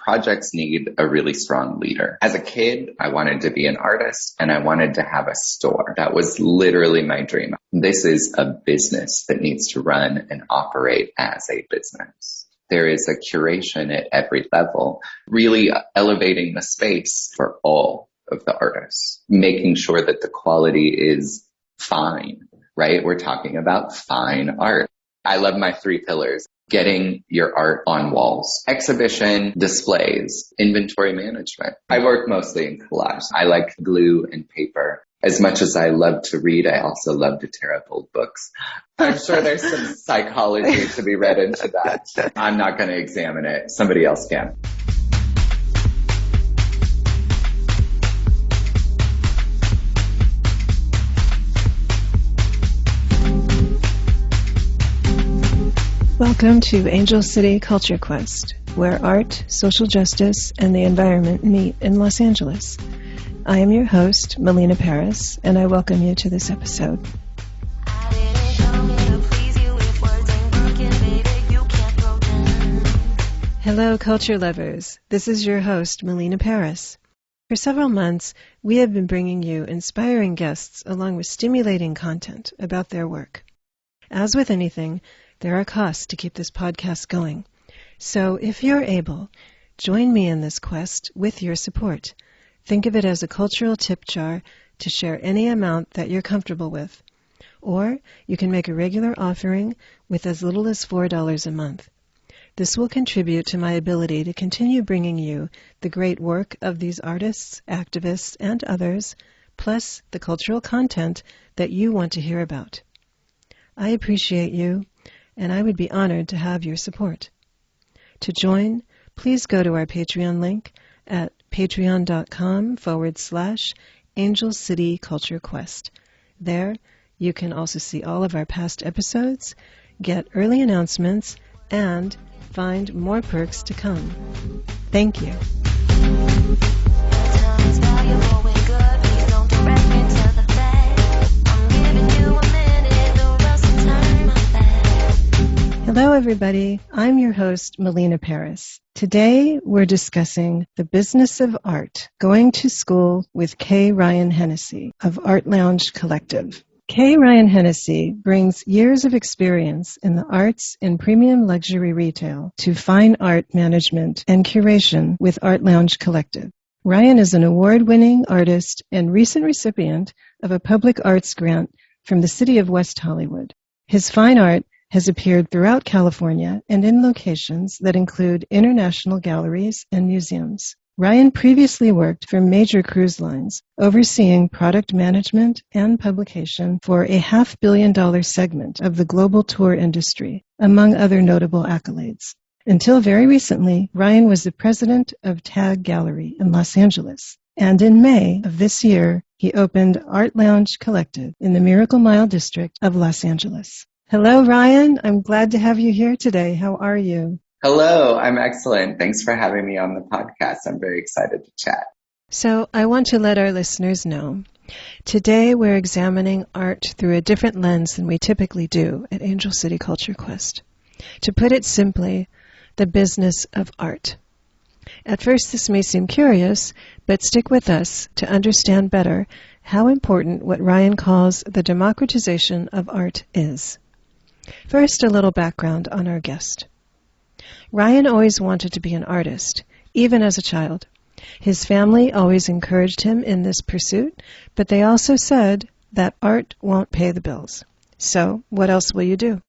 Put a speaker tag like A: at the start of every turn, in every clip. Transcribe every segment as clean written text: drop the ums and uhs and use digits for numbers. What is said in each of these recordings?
A: projects need a really strong leader. As a kid, I wanted to be an artist and I wanted to have a store. That was literally my dream. This is a business that needs to run and operate as a business. There is a curation at every level, really elevating the space for all of the artists, making sure that the quality is fine, right? We're talking about fine art. I love my 3 pillars: getting your art on walls, exhibition, displays, inventory management. I work mostly in collage. I like glue and paper. As much as I love to read, I also love to tear up old books. I'm sure there's some psychology to be read into that. I'm not going to examine it. Somebody else can.
B: Welcome to Angel City Culture Quest, where art, social justice, and the environment meet in Los Angeles. I am your host, Melina Paris, and I welcome you to this episode. Hello, culture lovers. This is your host, Melina Paris. For several months, we have been bringing you inspiring guests along with stimulating content about their work. As with anything, there are costs to keep this podcast going. So if you're able, join me in this quest with your support. Think of it as a cultural tip jar to share any amount that you're comfortable with. Or you can make a regular offering with as little as $4 a month. This will contribute to my ability to continue bringing you the great work of these artists, activists, and others, plus the cultural content that you want to hear about. I appreciate you, and I would be honored to have your support. To join, please go to our Patreon link at patreon.com/Angel City Culture Quest. There, you can also see all of our past episodes, get early announcements, and find more perks to come. Thank you. Hello, everybody. I'm your host, Melina Paris. Today, we're discussing the business of art, going to school with K. Ryan Henisey of Art Lounge Collective. K. Ryan Henisey brings years of experience in the arts and premium luxury retail to fine art management and curation with Art Lounge Collective. Ryan is an award-winning artist and recent recipient of a public arts grant from the city of West Hollywood. His fine art has appeared throughout California and in locations that include international galleries and museums. Ryan previously worked for major cruise lines, overseeing product management and publication for a $500 million segment of the global tour industry, among other notable accolades. Until very recently, Ryan was the president of Tag Gallery in Los Angeles. And in May of this year, he opened Art Lounge Collective in the Miracle Mile district of Los Angeles. Hello, Ryan. I'm glad to have you here today. How are you?
A: Hello, I'm excellent. Thanks for having me on the podcast. I'm very excited to chat.
B: So I want to let our listeners know, today we're examining art through a different lens than we typically do at Angel City Culture Quest. To put it simply, the business of art. At first this may seem curious, but stick with us to understand better how important what Ryan calls the democratization of art is. First, a little background on our guest. Ryan always wanted to be an artist, even as a child. His family always encouraged him in this pursuit, but they also said that art won't pay the bills. So, what else will you do?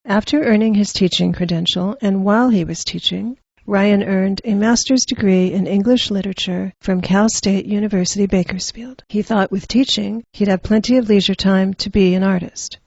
B: After earning his teaching credential, and while he was teaching, Ryan earned a master's degree in English literature from Cal State University Bakersfield. He thought with teaching, he'd have plenty of leisure time to be an artist.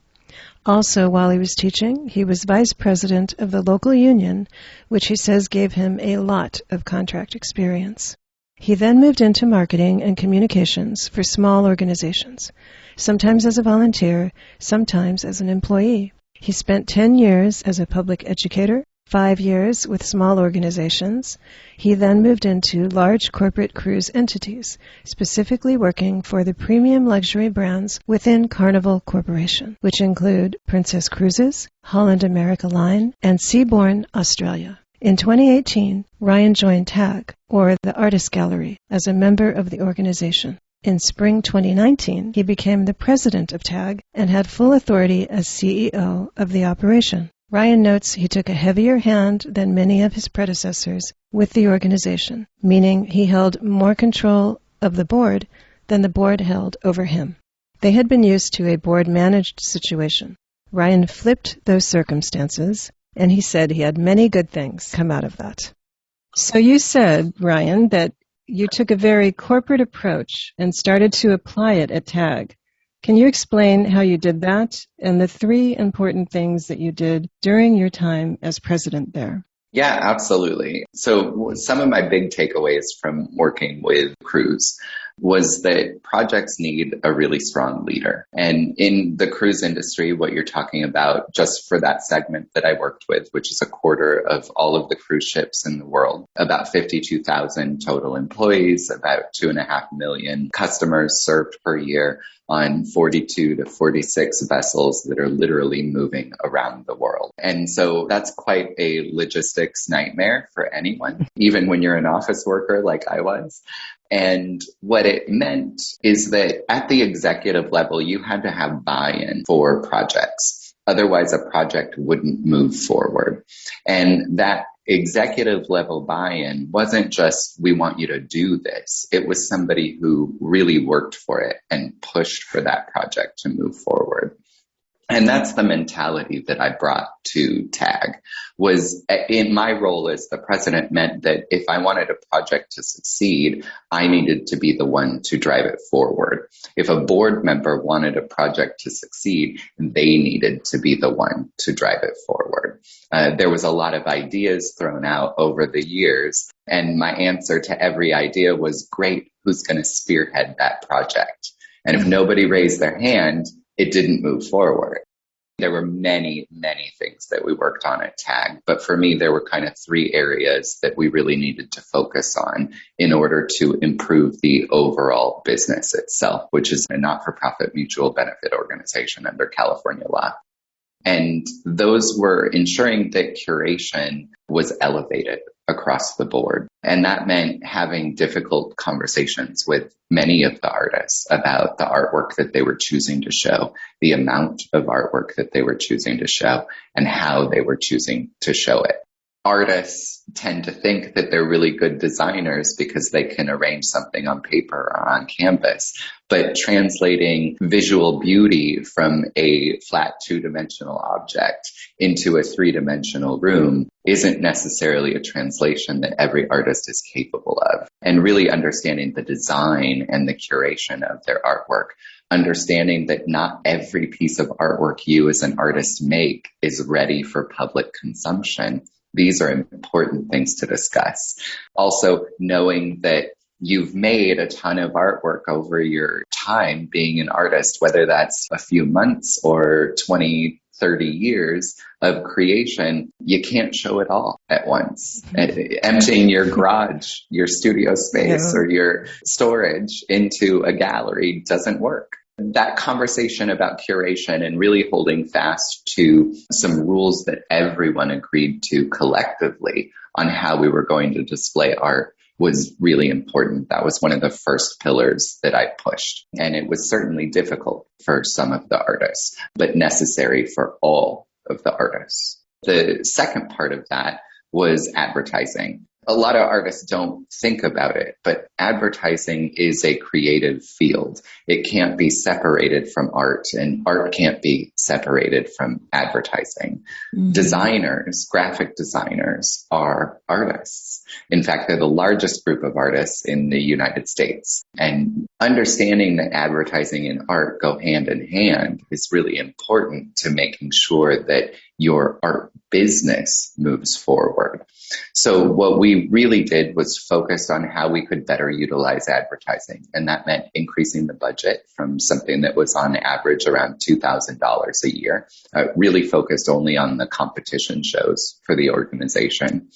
B: Also, while he was teaching, he was vice president of the local union, which he says gave him a lot of contract experience. He then moved into marketing and communications for small organizations, sometimes as a volunteer, sometimes as an employee. He spent 10 years as a public educator, 5 years with small organizations. He then moved into large corporate cruise entities, specifically working for the premium luxury brands within Carnival Corporation, which include Princess Cruises, Holland America Line, and Seabourn Australia. In 2018, Ryan joined TAG, or the Artist Gallery, as a member of the organization. In spring 2019, he became the president of TAG and had full authority as CEO of the operation. Ryan notes he took a heavier hand than many of his predecessors with the organization, meaning he held more control of the board than the board held over him. They had been used to a board-managed situation. Ryan flipped those circumstances, and he said he had many good things come out of that. So you said, Ryan, that you took a very corporate approach and started to apply it at TAG. Can you explain how you did that and the three important things that you did during your time as president there?
A: Yeah, absolutely. So some of my big takeaways from working with crews was that projects need a really strong leader. And in the cruise industry, what you're talking about, just for that segment that I worked with, which is a quarter of all of the cruise ships in the world, about 52,000 total employees, about 2.5 million customers served per year on 42 to 46 vessels that are literally moving around the world. And so that's quite a logistics nightmare for anyone, even when you're an office worker like I was. And what it meant is that at the executive level, you had to have buy-in for projects. Otherwise, a project wouldn't move forward. And that executive level buy-in wasn't just, we want you to do this. It was somebody who really worked for it and pushed for that project to move forward. And that's the mentality that I brought to TAG. Was in my role as the president meant that if I wanted a project to succeed, I needed to be the one to drive it forward. If a board member wanted a project to succeed, they needed to be the one to drive it forward. There was a lot of ideas thrown out over the years, and my answer to every idea was, great, who's going to spearhead that project? And if nobody raised their hand, it didn't move forward. There were many, many things that we worked on at TAG, but for me, there were kind of three areas that we really needed to focus on in order to improve the overall business itself, which is a not-for-profit mutual benefit organization under California law. And those were ensuring that curation was elevated across the board. And that meant having difficult conversations with many of the artists about the artwork that they were choosing to show, the amount of artwork that they were choosing to show, and how they were choosing to show it. Artists tend to think that they're really good designers because they can arrange something on paper or on canvas. But translating visual beauty from a flat two-dimensional object into a three-dimensional room isn't necessarily a translation that every artist is capable of. And really understanding the design and the curation of their artwork, understanding that not every piece of artwork you as an artist make is ready for public consumption. These are important things to discuss. Also, knowing that you've made a ton of artwork over your time being an artist, whether that's a few months or 20, 30 years of creation, you can't show it all at once. Emptying your garage, your studio space, or your storage into a gallery doesn't work. That conversation about curation and really holding fast to some rules that everyone agreed to collectively on how we were going to display art was really important. That was one of the first pillars that I pushed. And it was certainly difficult for some of the artists, but necessary for all of the artists. The second part of that was advertising. A lot of artists don't think about it, but advertising is a creative field. It can't be separated from art, and art can't be separated from advertising. Mm-hmm. Designers, graphic designers, are artists. In fact, they're the largest group of artists in the United States. And understanding that advertising and art go hand in hand is really important to making sure that your art business moves forward. So what we really did was focus on how we could better utilize advertising. And that meant increasing the budget from something that was on average around $2,000 a year, really focused only on the competition shows for the organization,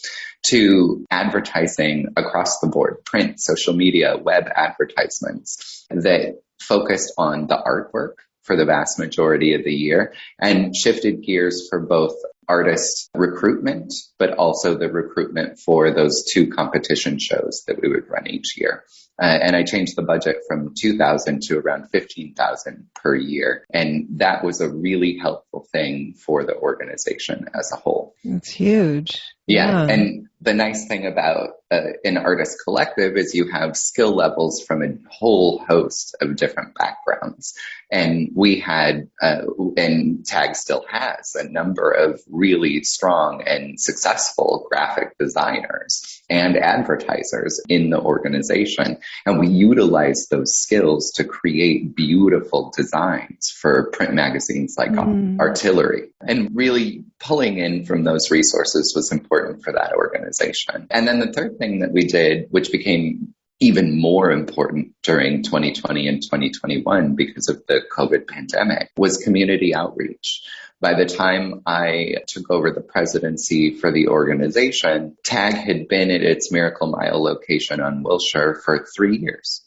A: to advertising across the board, print, social media, web advertisements that focused on the artwork for the vast majority of the year and shifted gears for both artist recruitment, but also the recruitment for those 2 competition shows that we would run each year. And I changed the budget from 2,000 to around 15,000 per year. And that was a really helpful thing for the organization as a whole.
B: It's huge.
A: Yeah. And the nice thing about an artist collective is you have skill levels from a whole host of different backgrounds. And we had, and TAG still has, a number of really strong and successful graphic designers and advertisers in the organization. And we utilize those skills to create beautiful designs for print magazines like Artillery. And really pulling in from those resources was important for that organization. And then the third thing that we did, which became even more important during 2020 and 2021 because of the COVID pandemic, was community outreach. By the time I took over the presidency for the organization, TAG had been at its Miracle Mile location on Wilshire for 3 years.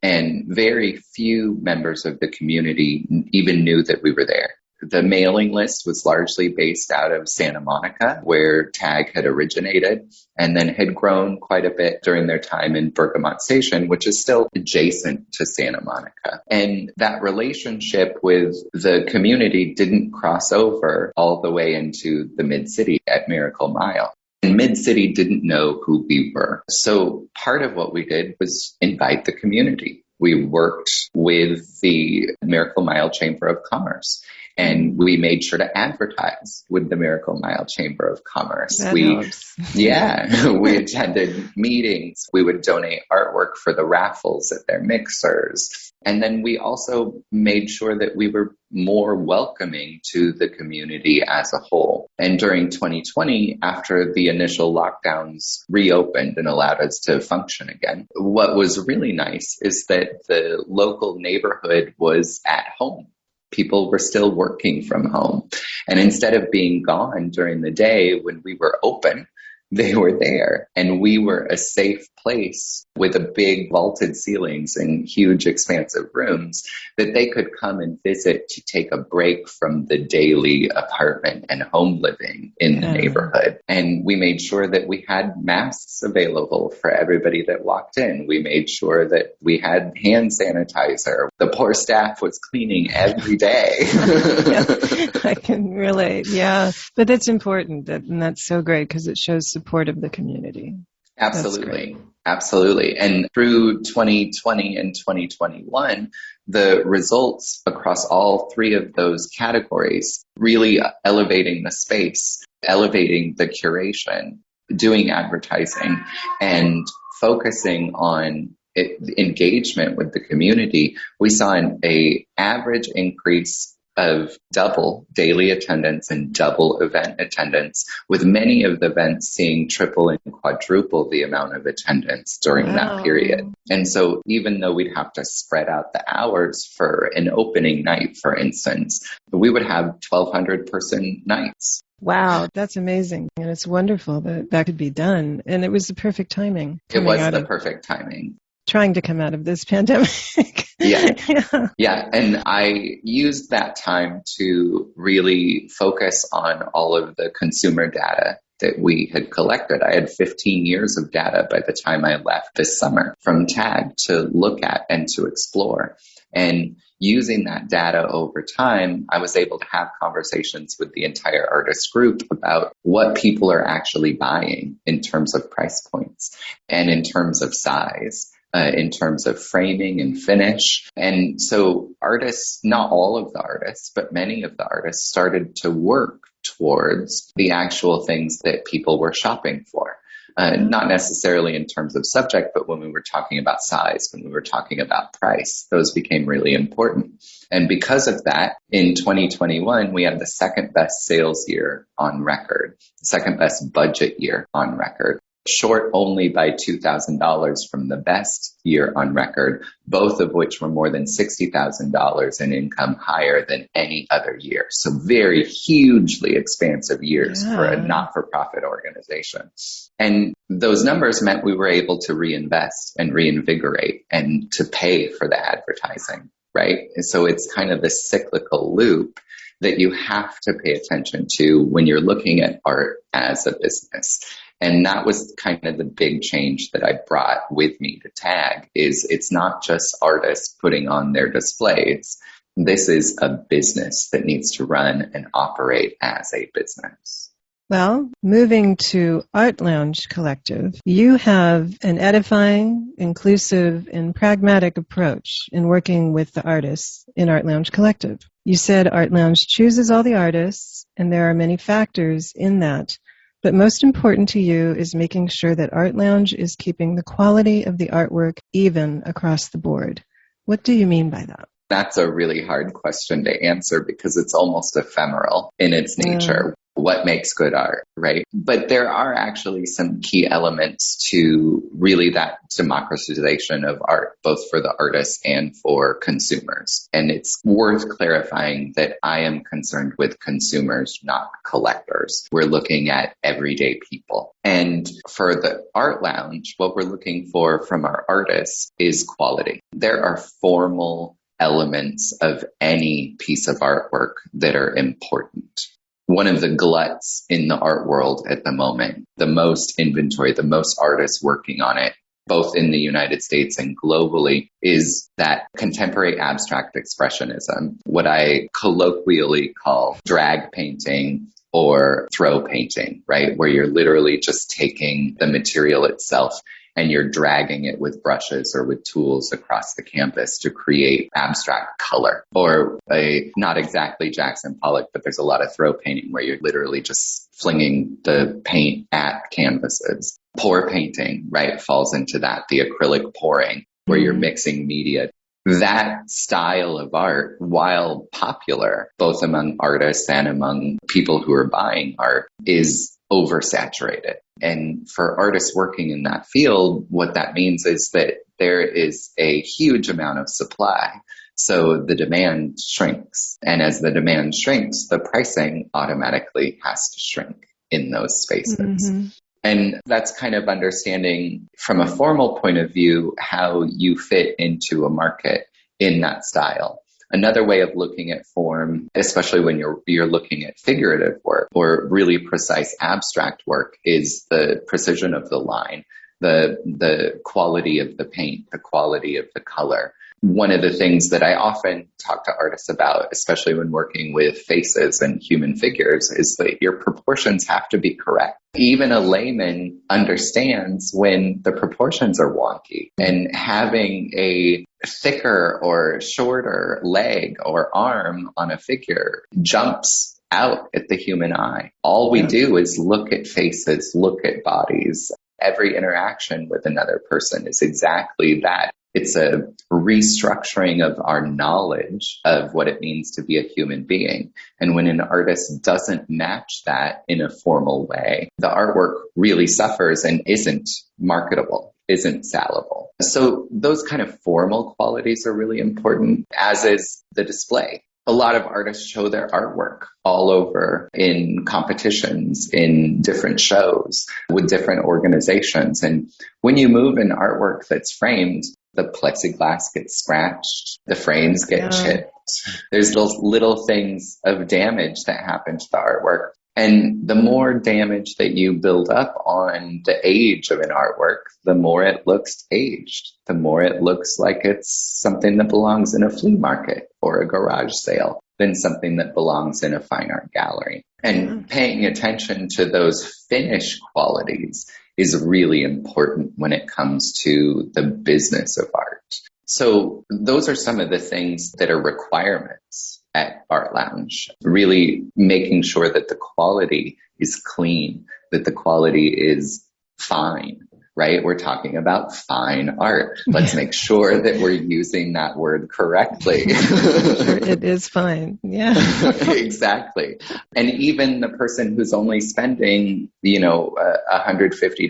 A: And very few members of the community even knew that we were there. The mailing list was largely based out of Santa Monica, where TAG had originated, and then had grown quite a bit during their time in Bergamot Station, which is still adjacent to Santa Monica. And that relationship with the community didn't cross over all the way into the mid-city at Miracle Mile. And Mid-City didn't know who we were. So part of what we did was invite the community. We worked with the Miracle Mile Chamber of Commerce. And we made sure to advertise with the Miracle Mile Chamber of Commerce.
B: That helps.
A: Yeah, we attended meetings. We would donate artwork for the raffles at their mixers. And then we also made sure that we were more welcoming to the community as a whole. And during 2020, after the initial lockdowns reopened and allowed us to function again, what was really nice is that the local neighborhood was at home. People were still working from home. And instead of being gone during the day when we were open, they were there. And we were a safe place with a big vaulted ceilings and huge expansive rooms that they could come and visit to take a break from the daily apartment and home living in the neighborhood. And we made sure that we had masks available for everybody that walked in. We made sure that we had hand sanitizer. The poor staff was cleaning every day.
B: Yeah, I can relate. Yeah. But that's important. And that's so great because it shows support of the community.
A: Absolutely. Absolutely. And through 2020 and 2021, the results across all 3 of those categories, really elevating the space, elevating the curation, doing advertising, and focusing on engagement with the community, we saw an average increase of double daily attendance and double event attendance, with many of the events seeing triple and quadruple the amount of attendance during that period. And so even though we'd have to spread out the hours for an opening night, for instance, we would have 1,200 person nights.
B: Wow, that's amazing. And it's wonderful that that could be done. And it was the perfect timing.
A: It was the perfect timing.
B: Trying to come out of this pandemic. Yeah.
A: And I used that time to really focus on all of the consumer data that we had collected. I had 15 years of data by the time I left this summer from TAG to look at and to explore. And using that data over time, I was able to have conversations with the entire artist group about what people are actually buying in terms of price points and in terms of size. In terms of framing and finish. And so artists, not all of the artists, but many of the artists started to work towards the actual things that people were shopping for. Not necessarily in terms of subject, but when we were talking about size, when we were talking about price, those became really important. And because of that, in 2021, we had the second best sales year on record, the second best budget year on record. Short only by $2,000 from the best year on record, both of which were more than $60,000 in income higher than any other year. So very hugely expansive years for a not-for-profit organization. And those numbers meant we were able to reinvest and reinvigorate and to pay for the advertising. right? And so it's kind of this cyclical loop that you have to pay attention to when you're looking at art as a business. And that was kind of the big change that I brought with me to TAG, is it's not just artists putting on their displays. This is a business that needs to run and operate as a business.
B: Well, moving to Art Lounge Collective, you have an edifying, inclusive, and pragmatic approach in working with the artists in Art Lounge Collective. You said Art Lounge chooses all the artists, and there are many factors in that. But most important to you is making sure that Art Lounge is keeping the quality of the artwork even across the board. What do you mean by that?
A: That's a really hard question to answer because it's almost ephemeral in its nature. What makes good art, right? But there are actually some key elements to really that democratization of art, both for the artists and for consumers. And it's worth clarifying that I am concerned with consumers, not collectors. We're looking at everyday people. And for the Art Lounge, what we're looking for from our artists is quality. There are formal elements of any piece of artwork that are important. One of the gluts in the art world at the moment, the most inventory, the most artists working on it, both in the United States and globally, is that contemporary abstract expressionism, what I colloquially call drag painting or throw painting, right? Where you're literally just taking the material itself and you're dragging it with brushes or with tools across the canvas to create abstract color. Or not exactly Jackson Pollock, but there's a lot of throw painting where you're literally just flinging the paint at canvases. Pour painting, right, falls into that, the acrylic pouring, where you're mixing media. That style of art, while popular, both among artists and among people who are buying art, is oversaturated. And for artists working in that field, what that means is that there is a huge amount of supply. So the demand shrinks. And as the demand shrinks, the pricing automatically has to shrink in those spaces. Mm-hmm. And that's kind of understanding from a formal point of view how you fit into a market in that style. Another way of looking at form, especially when you're looking at figurative work or really precise abstract work, is the precision of the line, the quality of the paint, the quality of the color. One of the things that I often talk to artists about, especially when working with faces and human figures, is that your proportions have to be correct. Even a layman understands when the proportions are wonky, and having a thicker or shorter leg or arm on a figure jumps out at the human eye. All we do is look at faces, look at bodies. Every interaction with another person is exactly that. It's a restructuring of our knowledge of what it means to be a human being. And when an artist doesn't match that in a formal way, the artwork really suffers and isn't marketable, isn't sellable. So those kind of formal qualities are really important, as is the display. A lot of artists show their artwork all over in competitions, in different shows with different organizations. And when you move an artwork that's framed, the plexiglass gets scratched, the frames get chipped. There's those little things of damage that happen to the artwork. And the more damage that you build up on the age of an artwork, the more it looks aged, the more it looks like it's something that belongs in a flea market or a garage sale than something that belongs in a fine art gallery. And paying attention to those finish qualities is really important when it comes to the business of art. So those are some of the things that are requirements at Art Lounge, really making sure that the quality is clean, that the quality is fine, right? We're talking about fine art. Let's make sure that we're using that word correctly.
B: Sure, it is fine. Yeah.
A: Exactly. And even the person who's only spending, $150,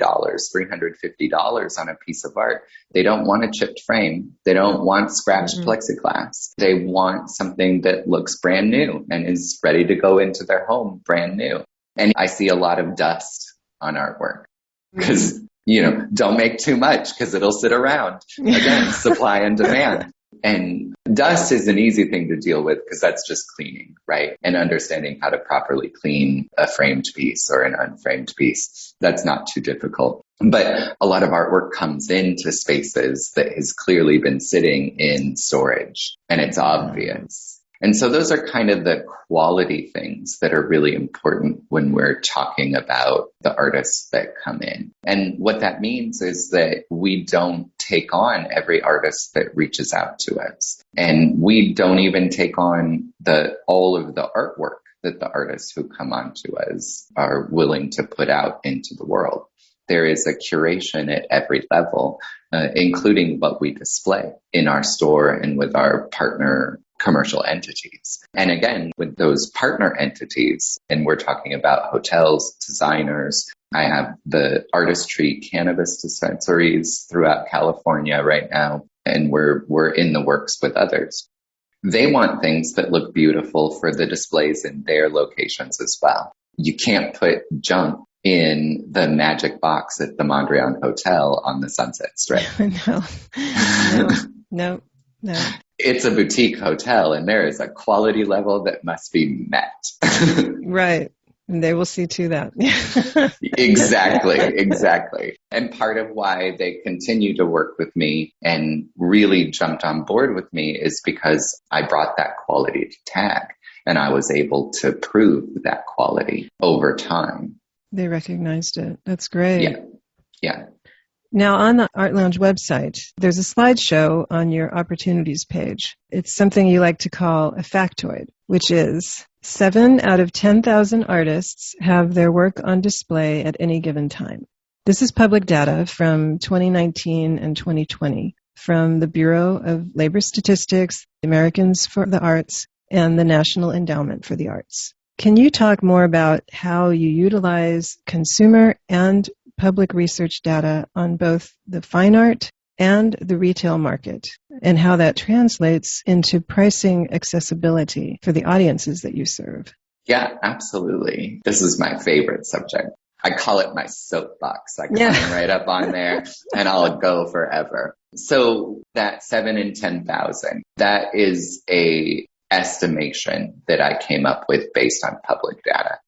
A: $350 on a piece of art, they don't want a chipped frame. They don't want scratched plexiglass. They want something that looks brand new and is ready to go into their home brand new. And I see a lot of dust on artwork because don't make too much because it'll sit around. Again, supply and demand. And Dust is an easy thing to deal with because that's just cleaning, right? And understanding how to properly clean a framed piece or an unframed piece. That's not too difficult. But a lot of artwork comes into spaces that has clearly been sitting in storage, and it's obvious. And so those are kind of the quality things that are really important when we're talking about the artists that come in. And what that means is that we don't take on every artist that reaches out to us. And we don't even take on all of the artwork that the artists who come on to us are willing to put out into the world. There is a curation at every level, including what we display in our store and with our partner commercial entities. And again, with those partner entities, and we're talking about hotels, designers, I have the artistry cannabis dispensaries throughout California right now, and we're in the works with others. They want things that look beautiful for the displays in their locations as well. You can't put junk in the magic box at the Mondrian Hotel on the Sunset Strip.
B: No.
A: It's a boutique hotel, and there is a quality level that must be met.
B: Right. And they will see to that.
A: Exactly. And part of why they continue to work with me and really jumped on board with me is because I brought that quality to TAG, and I was able to prove that quality over time.
B: They recognized it. That's great.
A: Yeah.
B: Now, on the Art Lounge website, there's a slideshow on your opportunities page. It's something you like to call a factoid, which is 7 out of 10,000 artists have their work on display at any given time. This is public data from 2019 and 2020 from the Bureau of Labor Statistics, Americans for the Arts, and the National Endowment for the Arts. Can you talk more about how you utilize consumer and public research data on both the fine art and the retail market, and how that translates into pricing accessibility for the audiences that you serve?
A: Yeah, absolutely. This is my favorite subject. I call it my soapbox. I climb right up on there and I'll go forever. So that 7 in 10,000, that is a estimation that I came up with based on public data.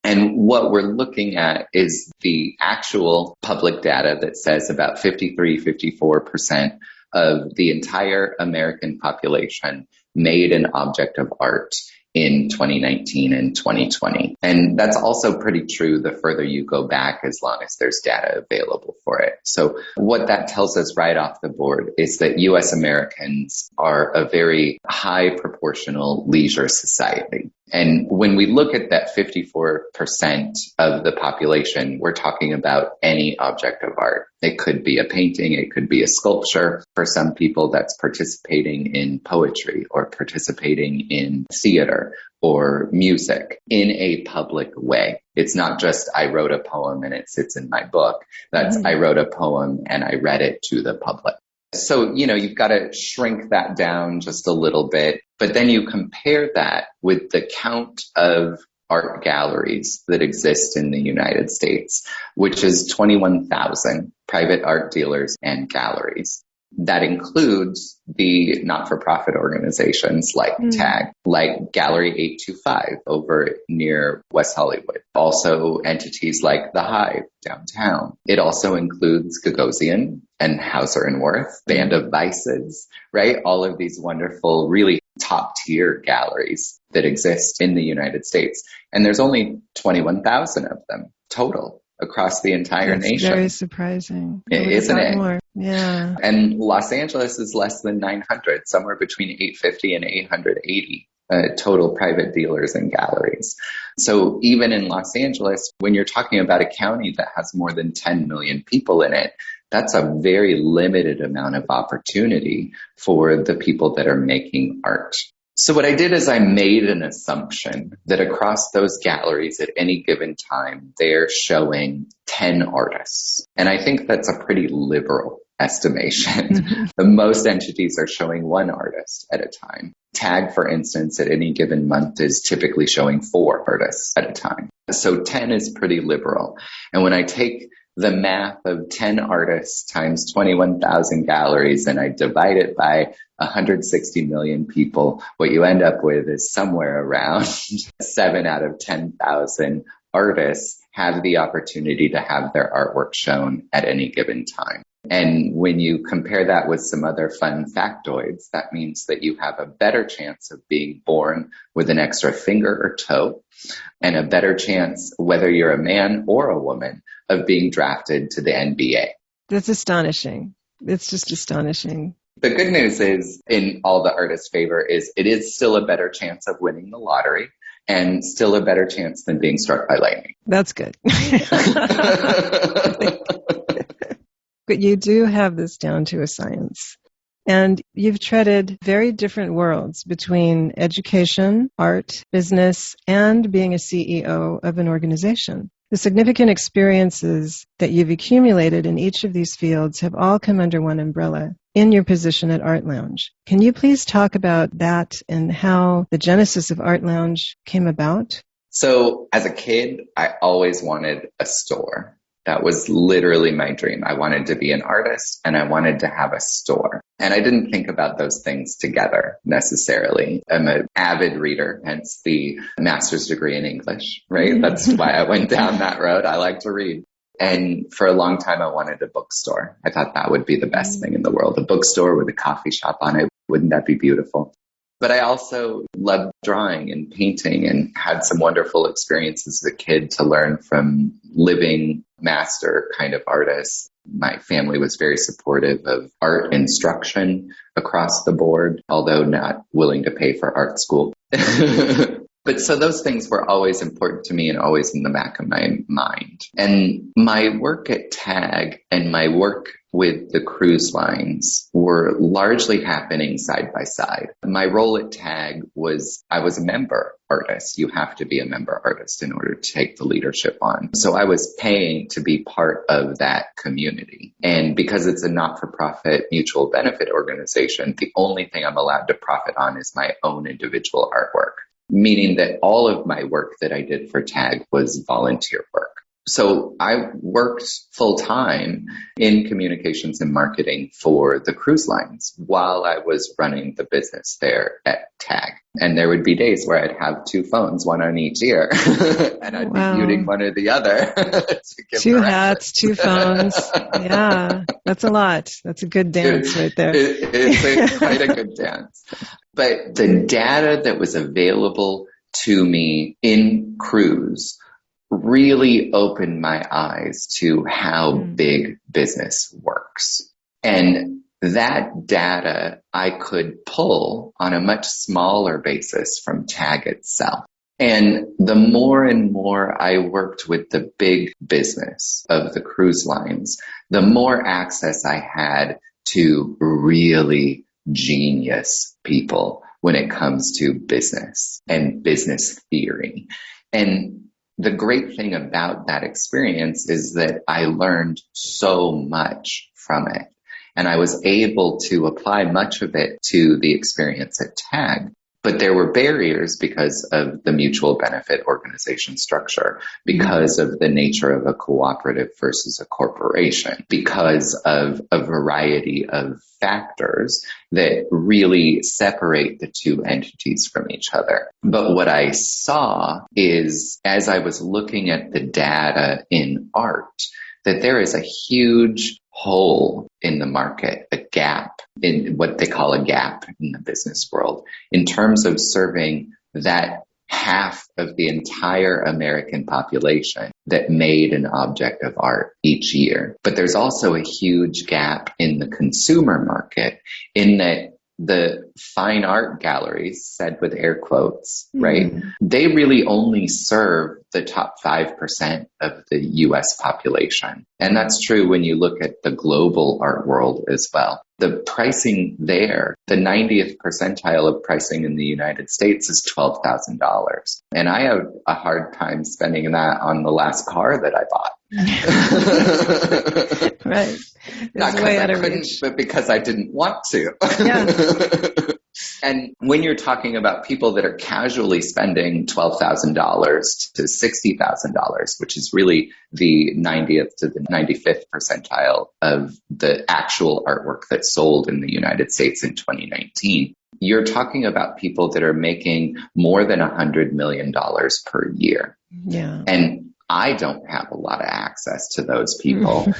A: And what we're looking at is the actual public data that says about 54% of the entire American population made an object of art in 2019 and 2020. And that's also pretty true the further you go back, as long as there's data available for it. So what that tells us right off the board is that US Americans are a very high proportional leisure society. And when we look at that 54% of the population, we're talking about any object of art. It could be a painting, it could be a sculpture. For some people, that's participating in poetry or participating in theater or music in a public way. It's not just I wrote a poem and it sits in my book. That's I wrote a poem and I read it to the public. So, you've got to shrink that down just a little bit, but then you compare that with the count of art galleries that exist in the United States, which is 21,000 private art dealers and galleries. That includes the not-for-profit organizations like TAG, like Gallery 825 over near West Hollywood. Also entities like The Hive downtown. It also includes Gagosian and Hauser and Wirth, Band of Vices, right? All of these wonderful, really top-tier galleries that exist in the United States. And there's only 21,000 of them total across the entire nation.
B: Very surprising.
A: Isn't it?
B: More. Yeah.
A: And Los Angeles is less than 900, somewhere between 850 and 880 total private dealers and galleries. So even in Los Angeles, when you're talking about a county that has more than 10 million people in it, that's a very limited amount of opportunity for the people that are making art. So what I did is I made an assumption that across those galleries at any given time, they're showing 10 artists. And I think that's a pretty liberal estimation. The most entities are showing 1 artist at a time. TAG, for instance, at any given month is typically showing 4 artists at a time. So 10 is pretty liberal. And when I take the math of 10 artists times 21,000 galleries and I divide it by 160 million people, what you end up with is somewhere around 7 out of 10,000 artists have the opportunity to have their artwork shown at any given time. And when you compare that with some other fun factoids, that means that you have a better chance of being born with an extra finger or toe, and a better chance, whether you're a man or a woman, of being drafted to the NBA.
B: That's astonishing. It's just astonishing.
A: The good news is, in all the artists' favor, is it is still a better chance of winning the lottery and still a better chance than being struck by lightning.
B: That's good. But you do have this down to a science. And you've treaded very different worlds between education, art, business, and being a CEO of an organization. The significant experiences that you've accumulated in each of these fields have all come under one umbrella in your position at Art Lounge. Can you please talk about that and how the genesis of Art Lounge came about?
A: So as a kid, I always wanted a store. That was literally my dream. I wanted to be an artist and I wanted to have a store. And I didn't think about those things together necessarily. I'm an avid reader, hence the master's degree in English, right? That's why I went down that road. I like to read. And for a long time, I wanted a bookstore. I thought that would be the best thing in the world. A bookstore with a coffee shop on it. Wouldn't that be beautiful? But I also loved drawing and painting and had some wonderful experiences as a kid to learn from living master kind of artists. My family was very supportive of art instruction across the board, although not willing to pay for art school. But so those things were always important to me and always in the back of my mind. And my work at TAG and my work with the cruise lines were largely happening side by side. My role at TAG was, I was a member artist. You have to be a member artist in order to take the leadership on. So I was paying to be part of that community. And because it's a not-for-profit mutual benefit organization, the only thing I'm allowed to profit on is my own individual artwork, meaning that all of my work that I did for TAG was volunteer work. So I worked full-time in communications and marketing for the cruise lines while I was running the business there at TAG. And there would be days where I'd have two phones, one on each ear, and I'd be muting one or the other.
B: Two hats, two phones. Yeah, that's a lot. That's a good dance right there.
A: It's quite a good dance. But the data that was available to me in cruise really opened my eyes to how big business works. And that data I could pull on a much smaller basis from TAG itself. And the more and more I worked with the big business of the cruise lines, the more access I had to really genius people when it comes to business and business theory. And the great thing about that experience is that I learned so much from it. And I was able to apply much of it to the experience at TAG. But there were barriers because of the mutual benefit organization structure, because of the nature of a cooperative versus a corporation, because of a variety of factors that really separate the two entities from each other. But what I saw is, as I was looking at the data in art, that there is a huge hole in the market, a gap in what they call a gap in the business world, in terms of serving that half of the entire American population that made an object of art each year. But there's also a huge gap in the consumer market in that the fine art galleries, said with air quotes, right? They really only serve the top 5% of the US population. And that's true when you look at the global art world as well. The pricing there, the 90th percentile of pricing in the United States is $12,000. And I have a hard time spending that on the last car that I bought.
B: Right.
A: Not
B: It's
A: because
B: way
A: I
B: out of
A: couldn't,
B: reach.
A: but because I didn't want to.
B: Yeah.
A: And when you're talking about people that are casually spending $12,000 to $60,000, which is really the 90th to the 95th percentile of the actual artwork that sold in the United States in 2019, you're talking about people that are making more than $100 million per year.
B: Yeah.
A: And I don't have a lot of access to those people.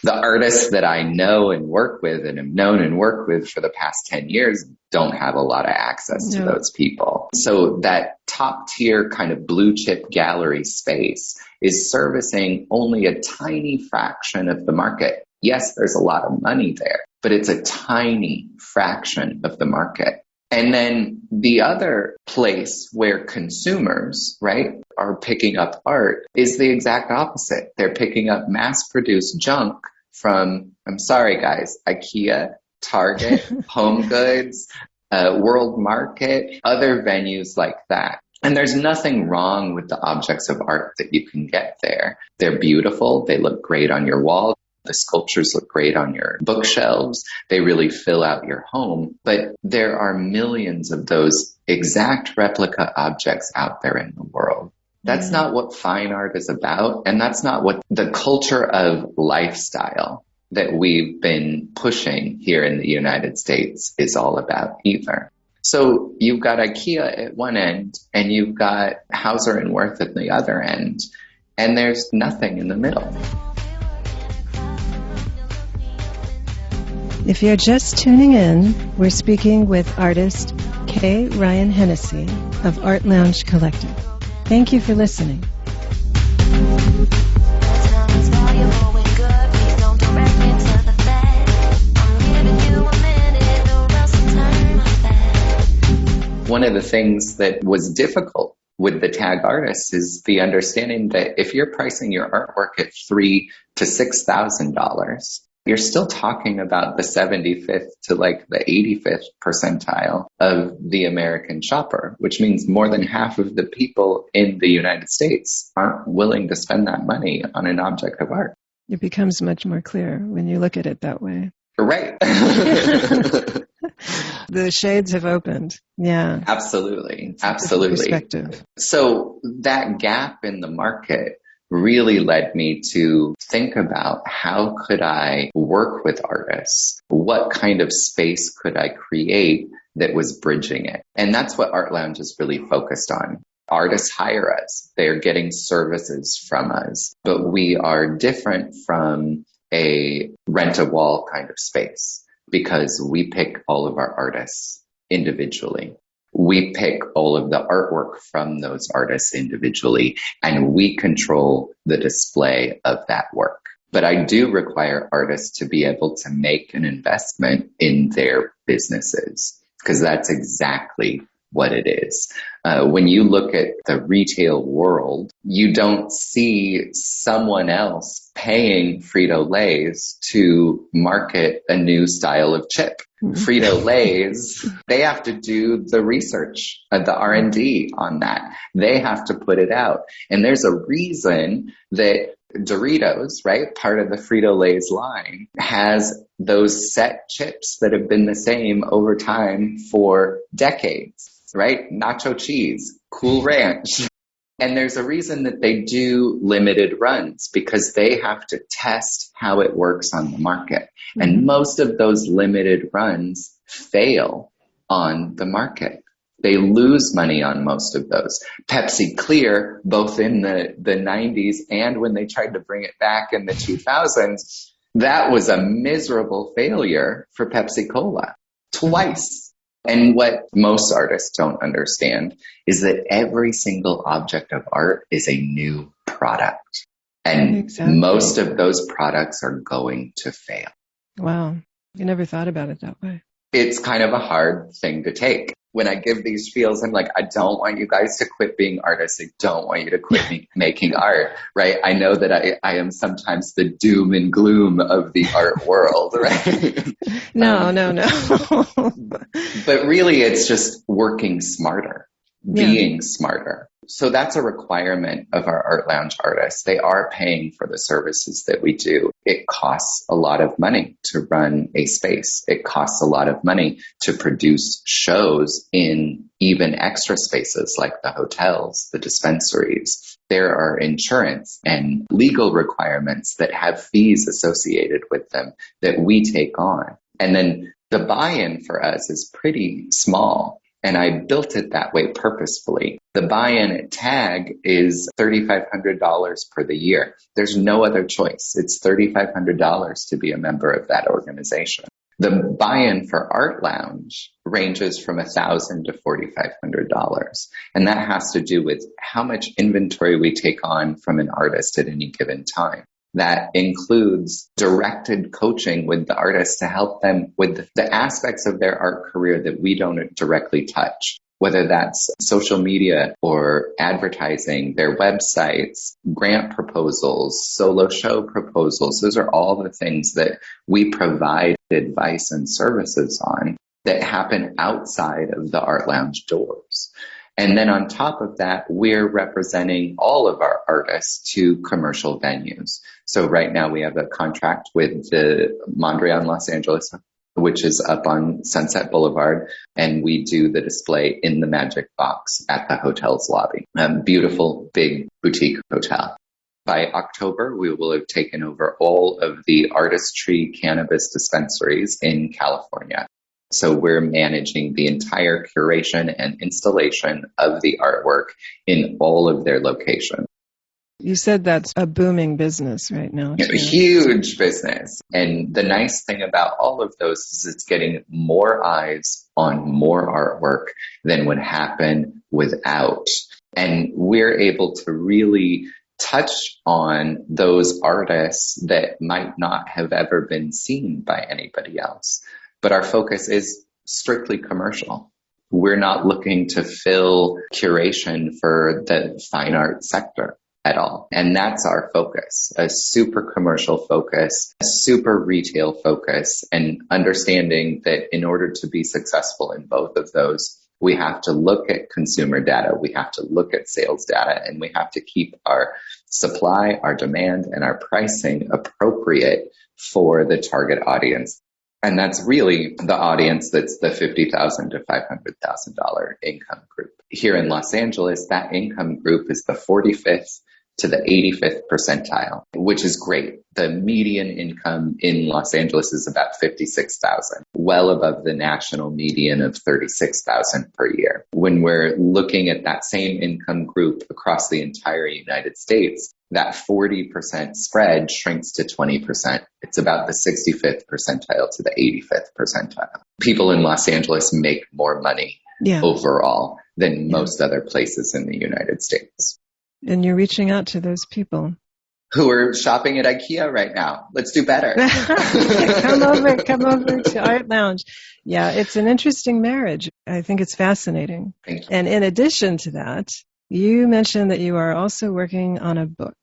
A: The artists that I know and work with and have known and worked with for the past 10 years don't have a lot of access to those people. So that top tier kind of blue chip gallery space is servicing only a tiny fraction of the market. Yes, there's a lot of money there, but it's a tiny fraction of the market. And then the other place where consumers, right, are picking up art is the exact opposite. They're picking up mass-produced junk from, I'm sorry guys, IKEA, Target, Home Goods, World Market, other venues like that. And there's nothing wrong with the objects of art that you can get there. They're beautiful. They look great on your wall. The sculptures look great on your bookshelves. They really fill out your home. But there are millions of those exact replica objects out there in the world. That's not what fine art is about. And that's not what the culture of lifestyle that we've been pushing here in the United States is all about either. So you've got IKEA at one end and you've got Hauser and Wirth at the other end. And there's nothing in the middle.
B: If you're just tuning in, we're speaking with artist K. Ryan Henisey of Art Lounge Collective. Thank you for listening.
A: One of the things that was difficult with the tag artists is the understanding that if you're pricing your artwork at $3,000 to $6,000, you're still talking about the 75th to like the 85th percentile of the American shopper, which means more than half of the people in the United States aren't willing to spend that money on an object of art.
B: It becomes much more clear when you look at it that way.
A: Right.
B: The shades have opened. Yeah.
A: Absolutely. Absolutely.
B: Perspective.
A: So that gap in the market really led me to think about how could I work with artists? What kind of space could I create that was bridging it? And that's what Art Lounge is really focused on. Artists hire us. They're getting services from us, but we are different from a rent-a-wall kind of space because we pick all of our artists individually. We pick all of the artwork from those artists individually, and we control the display of that work. But I do require artists to be able to make an investment in their businesses, because that's exactly what it is. When you look at the retail world, you don't see someone else paying Frito-Lays to market a new style of chip. Frito-Lays, they have to do the research, the R&D on that. They have to put it out. And there's a reason that Doritos, right, part of the Frito-Lays line, has those set chips that have been the same over time for decades, right? Nacho cheese, Cool Ranch. And there's a reason that they do limited runs, because they have to test how it works on the market. And most of those limited runs fail on the market. They lose money on most of those. Pepsi Clear, both in the 90s and when they tried to bring it back in the 2000s, that was a miserable failure for Pepsi Cola twice. And what most artists don't understand is that every single object of art is a new product. And most of those products are going to fail.
B: Wow. I never thought about it that way.
A: It's kind of a hard thing to take. When I give these spiels, I'm like, I don't want you guys to quit being artists. I don't want you to quit making art, right? I know that I am sometimes the doom and gloom of the art world, right?
B: No.
A: But really, it's just working smarter, being smarter. So that's a requirement of our art lounge artists. They are paying for the services that we do. It costs a lot of money to run a space. It costs a lot of money to produce shows in even extra spaces like the hotels, the dispensaries. There are insurance and legal requirements that have fees associated with them that we take on. And then the buy-in for us is pretty small. And I built it that way purposefully. The buy-in at TAG is $3,500 per the year. There's no other choice. It's $3,500 to be a member of that organization. The buy-in for Art Lounge ranges from $1,000 to $4,500. And that has to do with how much inventory we take on from an artist at any given time. That includes directed coaching with the artists to help them with the aspects of their art career that we don't directly touch, whether that's social media or advertising, their websites, grant proposals, solo show proposals. Those are all the things that we provide advice and services on that happen outside of the Art Lounge doors. And then on top of that, we're representing all of our artists to commercial venues. So right now we have a contract with the Mondrian Los Angeles, which is up on Sunset Boulevard, and we do the display in the Magic Box at the hotel's lobby. Beautiful, big boutique hotel. By October, we will have taken over all of the artistry cannabis dispensaries in California. So we're managing the entire curation and installation of the artwork in all of their locations.
B: You said that's a booming business right now.
A: A huge business. And the nice thing about all of those is it's getting more eyes on more artwork than would happen without. And we're able to really touch on those artists that might not have ever been seen by anybody else. But our focus is strictly commercial. We're not looking to fill curation for the fine art sector at all. And that's our focus, a super commercial focus, a super retail focus, and understanding that in order to be successful in both of those, we have to look at consumer data, we have to look at sales data, and we have to keep our supply, our demand, and our pricing appropriate for the target audience. And that's really the audience that's the $50,000 to $500,000 income group. Here in Los Angeles, that income group is the 45th to the 85th percentile, which is great. The median income in Los Angeles is about $56,000, well above the national median of $36,000 per year. When we're looking at that same income group across the entire United States, that 40% spread shrinks to 20%. It's about the 65th percentile to the 85th percentile. People in Los Angeles make more money overall than most other places in the United States.
B: And you're reaching out to those people
A: who are shopping at IKEA right now. Let's do better.
B: Come over to Art Lounge. Yeah, it's an interesting marriage. I think it's fascinating.
A: Thank you.
B: And in addition to that, you mentioned that you are also working on a book.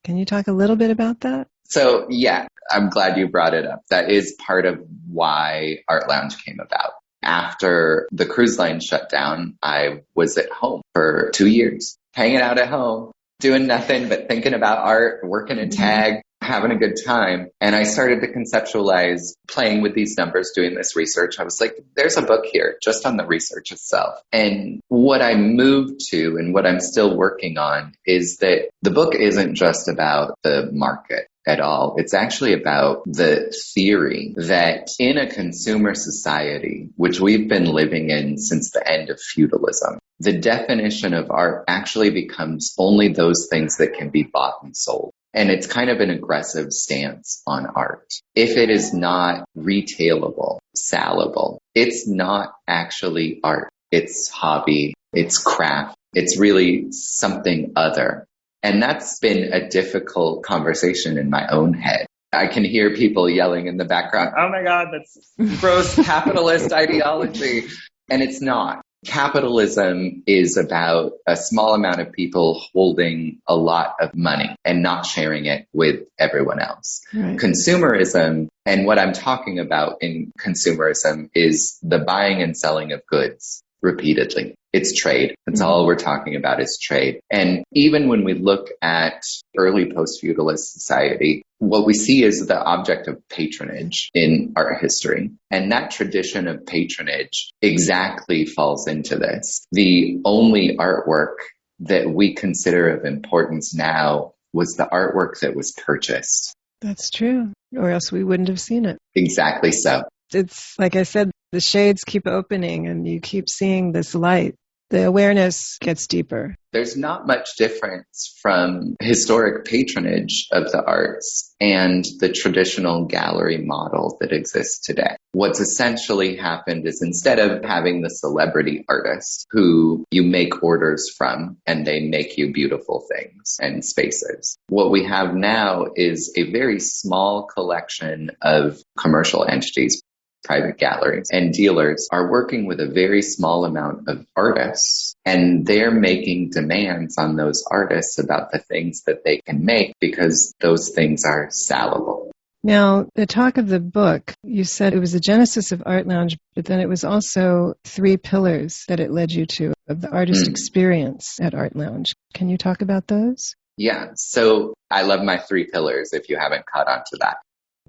B: Can you talk a little bit about that?
A: So, yeah, I'm glad you brought it up. That is part of why Art Lounge came about. After the cruise line shut down, I was at home for 2 years, hanging out at home, doing nothing but thinking about art, working at TAG, having a good time. And I started to conceptualize playing with these numbers, doing this research. I was like, there's a book here just on the research itself. And what I moved to and what I'm still working on is that the book isn't just about the market at all. It's actually about the theory that in a consumer society, which we've been living in since the end of feudalism, the definition of art actually becomes only those things that can be bought and sold. And it's kind of an aggressive stance on art. If it is not retailable, sellable, it's not actually art. It's hobby, it's craft, it's really something other. And that's been a difficult conversation in my own head. I can hear people yelling in the background, oh my God, that's gross capitalist ideology. And it's not. Capitalism is about a small amount of people holding a lot of money and not sharing it with everyone else. Right. Consumerism, and what I'm talking about in consumerism, is the buying and selling of goods repeatedly. It's trade. That's all we're talking about is trade. And even when we look at early post-feudalist society, what we see is the object of patronage in art history. And that tradition of patronage exactly falls into this. The only artwork that we consider of importance now was the artwork that was purchased.
B: That's true. Or else we wouldn't have seen it.
A: Exactly so.
B: It's like I said, the shades keep opening and you keep seeing this light. The awareness gets deeper.
A: There's not much difference from historic patronage of the arts and the traditional gallery model that exists today. What's essentially happened is instead of having the celebrity artist who you make orders from and they make you beautiful things and spaces, what we have now is a very small collection of commercial entities, private galleries and dealers are working with a very small amount of artists, and they're making demands on those artists about the things that they can make because those things are sellable.
B: Now, the talk of the book, you said it was the genesis of Art Lounge, but then it was also 3 pillars that it led you to of the artist experience at Art Lounge. Can you talk about those?
A: Yeah, so I love my 3 pillars if you haven't caught on to that.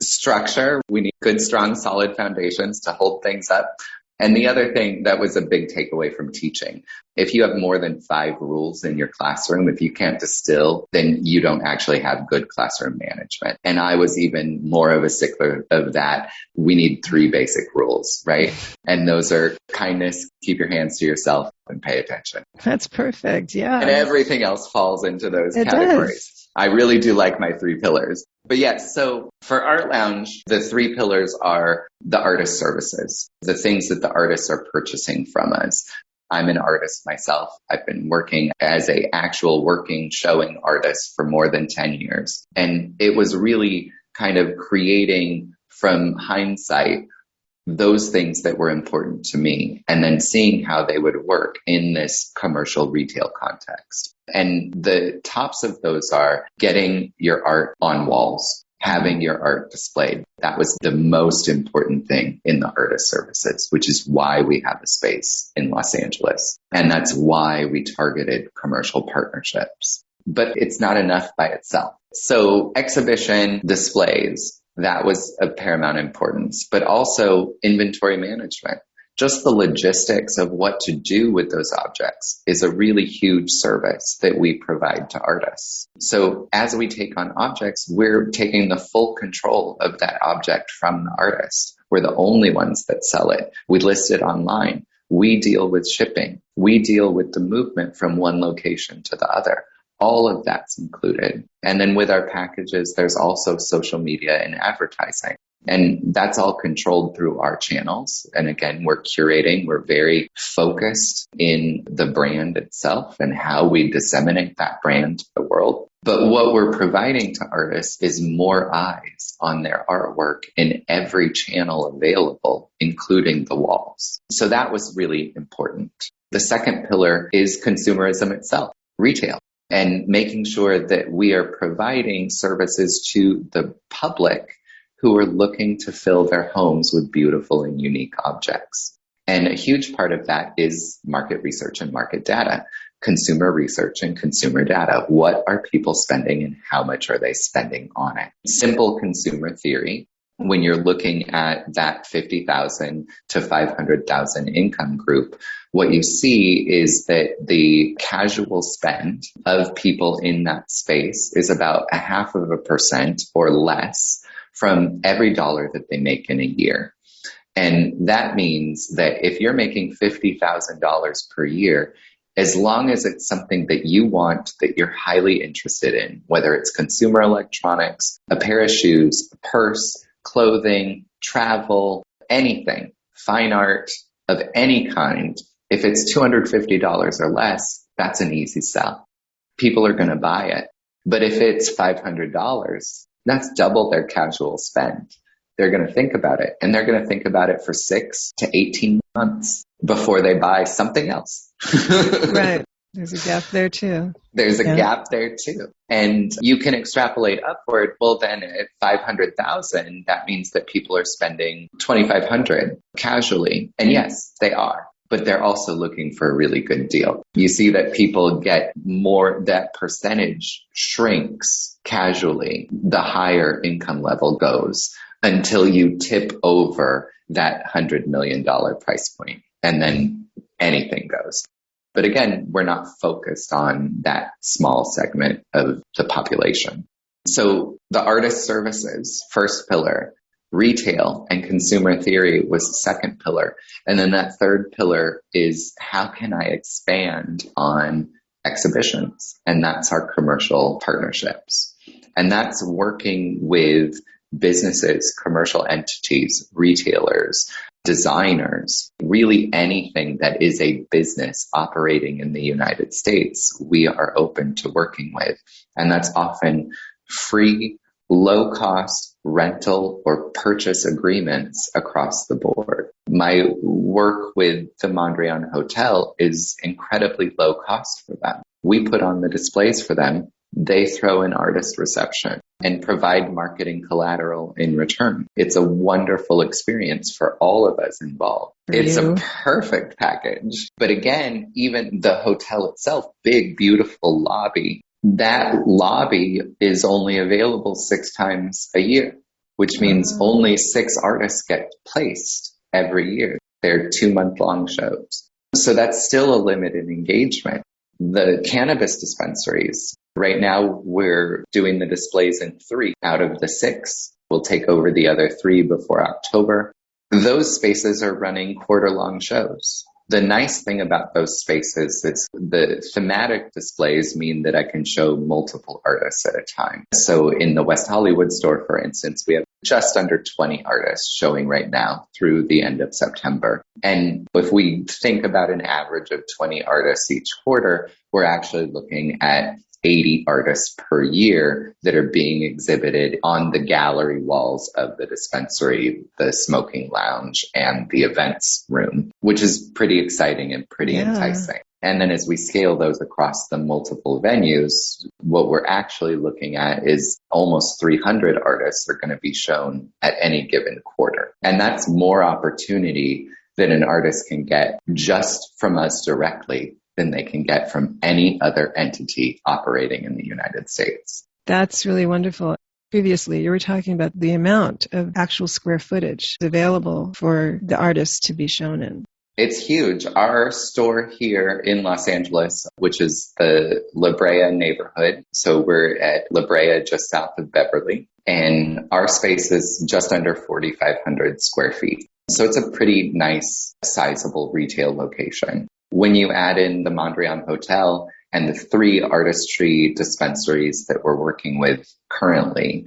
A: Structure, we need good, strong, solid foundations to hold things up. And the other thing that was a big takeaway from teaching, if you have more than 5 rules in your classroom, if you can't distill, then you don't actually have good classroom management. And I was even more of a stickler of that. We need 3 basic rules, right? And those are kindness, keep your hands to yourself, and pay attention.
B: That's perfect, yeah.
A: And everything else falls into those
B: It
A: categories.
B: does.
A: I really do like my 3 pillars. But yes, so for Art Lounge, the 3 pillars are the artist services, the things that the artists are purchasing from us. I'm an artist myself. I've been working as a actual working, showing artist for more than 10 years. And it was really kind of creating from hindsight those things that were important to me and then seeing how they would work in this commercial retail context. And the tops of those are getting your art on walls, having your art displayed. That was the most important thing in the artist services, which is why we have a space in Los Angeles. And that's why we targeted commercial partnerships. But it's not enough by itself. So exhibition displays, that was of paramount importance, but also inventory management. Just the logistics of what to do with those objects is a really huge service that we provide to artists. So as we take on objects, we're taking the full control of that object from the artist. We're the only ones that sell it. We list it online. We deal with shipping. We deal with the movement from one location to the other. All of that's included. And then with our packages, there's also social media and advertising. And that's all controlled through our channels. And again, we're curating, we're very focused in the brand itself and how we disseminate that brand to the world. But what we're providing to artists is more eyes on their artwork in every channel available, including the walls. So that was really important. The second pillar is consumerism itself, retail. And making sure that we are providing services to the public who are looking to fill their homes with beautiful and unique objects. And a huge part of that is market research and market data, consumer research and consumer data. What are people spending and how much are they spending on it? Simple consumer theory. When you're looking at that 50,000 to 500,000 income group, what you see is that the casual spend of people in that space is about 0.5% or less from every dollar that they make in a year. And that means that if you're making $50,000 per year, as long as it's something that you want, that you're highly interested in, whether it's consumer electronics, a pair of shoes, a purse, clothing, travel, anything, fine art of any kind, if it's $250 or less, that's an easy sell. People are going to buy it. But if it's $500, that's double their casual spend. They're going to think about it, and they're going to think about it for 6 to 18 months before they buy something else.
B: Right. There's a gap there too.
A: There's a gap there too. And you can extrapolate upward. Well, then at 500,000, that means that people are spending 2,500 casually. And yes, they are. but they're also looking for a really good deal. You see that people get more, that percentage shrinks casually the higher income level goes until you tip over that $100 million price point, and then anything goes. But again, we're not focused on that small segment of the population. So the artist services, first pillar, retail and consumer theory was the second pillar. And then that third pillar is how can I expand on exhibitions? And that's our commercial partnerships. And that's working with businesses, commercial entities, retailers, designers, really anything that is a business operating in the United States, we are open to working with. And that's often free, low-cost rental or purchase agreements across the board. My work with the Mondrian Hotel is incredibly low cost for them. We put on the displays for them. They throw an artist reception and provide marketing collateral in return. It's a wonderful experience for all of us involved. It's a perfect package. But again, even the hotel itself, big, beautiful lobby, that lobby is only available 6 times a year, which means only 6 artists get placed every year. They're 2-month-long shows. So that's still a limited engagement. The cannabis dispensaries, right now we're doing the displays in 3 out of the 6. We'll take over the other 3 before October. Those spaces are running quarter-long shows. The nice thing about those spaces is the thematic displays mean that I can show multiple artists at a time. So in the West Hollywood store, for instance, we have just under 20 artists showing right now through the end of September. And if we think about an average of 20 artists each quarter, we're actually looking at 80 artists per year that are being exhibited on the gallery walls of the dispensary, the smoking lounge, and the events room, which is pretty exciting and pretty enticing. And then as we scale those across the multiple venues, what we're actually looking at is almost 300 artists are going to be shown at any given quarter. And that's more opportunity that an artist can get just from us directly than they can get from any other entity operating in the United States.
B: That's really wonderful. Previously, you were talking about the amount of actual square footage available for the artists to be shown in.
A: It's huge. Our store here in Los Angeles, which is the La Brea neighborhood, so we're at La Brea just south of Beverly, and our space is just under 4,500 square feet. So it's a pretty nice, sizable retail location. When you add in the Mondrian Hotel and the 3 artistry dispensaries that we're working with currently,